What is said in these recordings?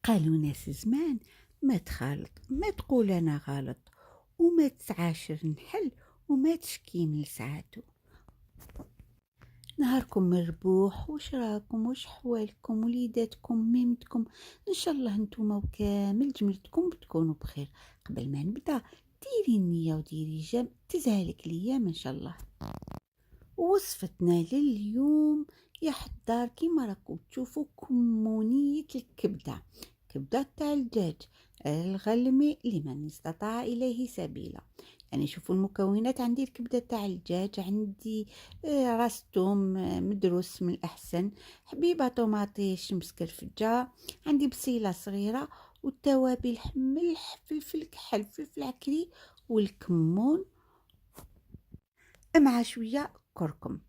قالوا ناس زمان: ما تخالط، ما تقول انا غلط، وما تسعاشر نحل، وما تشكي من ساعته. نهاركم مربوح، وش راكم، وش حوالكم، وليداتكم، ميمتكم؟ ان شاء الله نتوما وكامل جملتكم بتكونوا بخير. قبل ما نبدا ديري النية وديري جنب تزهلك الايام ان شاء الله. وصفتنا لليوم يا حضار كيما راكم تشوفوا كمونية الكبدة، كبدة تاع الدجاج الغلمي لمن استطاع إليه سبيلا. يعني شوفوا المكونات: عندي الكبدة تاع الدجاج، عندي راس توم مدروس من الأحسن، حبيبة طوماطيش مسكرفجة، عندي بصيلة صغيرة، والتوابل: ملح، فلفل كحل، فلفل عكري، والكمون مع شوية كركم.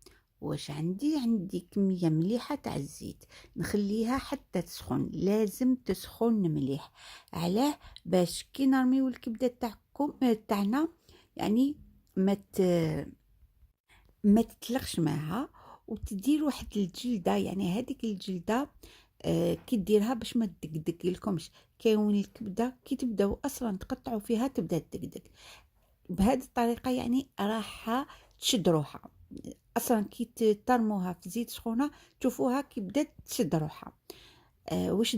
واش عندي كمية مليحة تاع الزيت، نخليها حتى تسخن، لازم تسخن مليح. علاه؟ باش كي نرميو الكبدة تاعكم تاعنا يعني ما تتلخش معها، وتدير واحد الجلدة، يعني هذيك الجلدة كي ديرها باش ما تدقدق لكمش. كاين الكبدة كي تبداو اصلا تقطعوا فيها تبدا تدقدق، بهذه الطريقة يعني راح تشد روحها. اصلا كي ترموها في زيت سخونة تشوفوها كي بدات تشد روحها. واش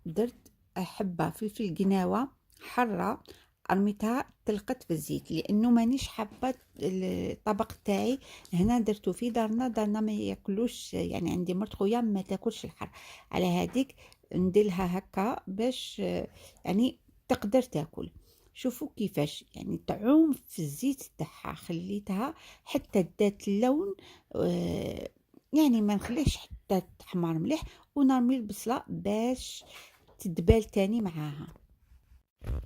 درت حبة فلفل قناوة حرة، رميتها تلقت في الزيت، لانه مانيش حابه الطبق تاعي هنا درتو في دارنا ما ياكلوش، يعني عندي مرت خويا ما تاكلش الحر، على هذيك نديرها هكا باش يعني تقدر تاكل. شوفوا كيفاش يعني تعوم في الزيت تاعها، خليتها حتى دات اللون، يعني ما نخليش حتى تحمر مليح، ونرمي البصلة باش تدبال تاني معاها.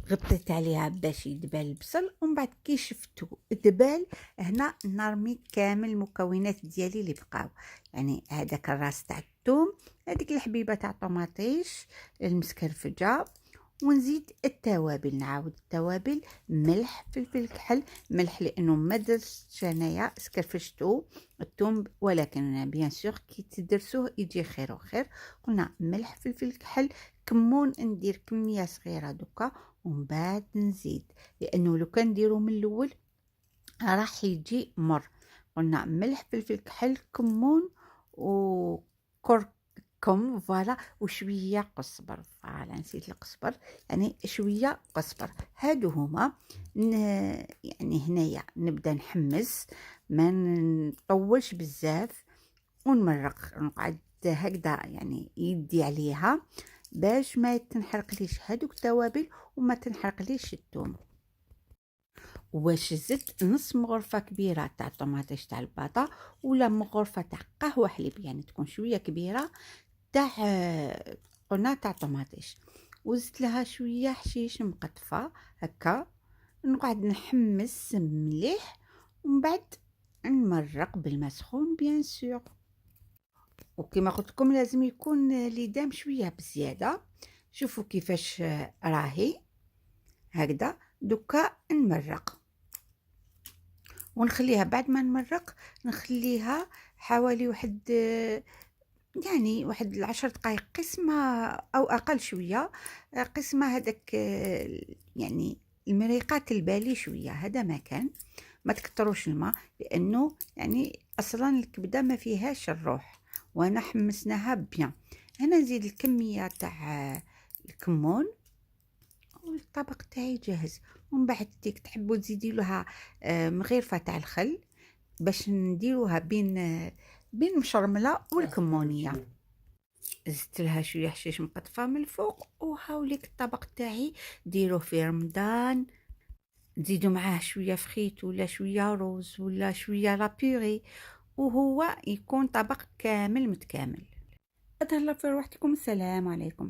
غطيت عليها باش يدبال البصل، ومن بعد كي شفتو دبال هنا نرمي كامل المكونات ديالي اللي بقاو، يعني هذاك الراس تاع الثوم، هذيك الحبيبه تاع طوماطيش المسكرفجه، ونزيد التوابل. نعاود التوابل: ملح، فلفل كحل، ملح لانه ما درتش انايا سكرفشتو الثوم، ولكن بيان سور كي تدرسوه يجي خير وخير. قلنا ملح، فلفل كحل، كمون ندير كميه صغيره دوكا، ومن بعد نزيد، لانه لو كان نديرو من الاول راح يجي مر. قلنا ملح، فلفل كحل، كمون، وكركم، فوالا، وشويه قزبر، فوالا نسيت القزبر، يعني شويه قزبر. هادو هما يعني هنايا نبدا نحمس، ما نطولش بزاف، ونمرق، نقعد هكذا يعني يدي عليها باش ما تنحرقليش هادوك التوابل وما تنحرقليش الثوم. واش زدت نص مغرفه كبيره تاع طوماطيش تاع الباطا، ولا مغرفه تاع قهوه حليب، يعني تكون شويه كبيره تاع قلنا تاع طوماطيش، وزدت لها شويه حشيش مقطفه هكا، نقعد نحمس مليح، ومن بعد نمرق بالماء سخون بيان سور. وكما قلت لكم لازم يكون ليدام شويه بزياده. شوفوا كيفاش راهي هكذا. دوكا نمرق ونخليها، بعد ما نمرق نخليها حوالي واحد يعني واحد 10 دقائق، قسمة او اقل شويه، قسمة هذاك يعني المريقات البالي شويه، هذا ما كان. ما تكتروش الماء لانه يعني اصلا الكبده ما فيهاش الروح، وانا حمسناها بيان. هنا نزيد الكميه تاع الكمون، والطبق تاعي جاهز. ومن بعد ديك تحبوا تزيدي لها مغيرفه تاع الخل باش نديروها بين مشرمله والكمونيه. زدت لها شويه حشيش مقطفه من الفوق، وهاوليك الطبق تاعي. ديروه في رمضان، تزيدوا معاه شويه فخيت ولا شويه روز ولا شويه لابيغي، وهو يكون طبق كامل متكامل. اتهلا في روحتكم، السلام عليكم.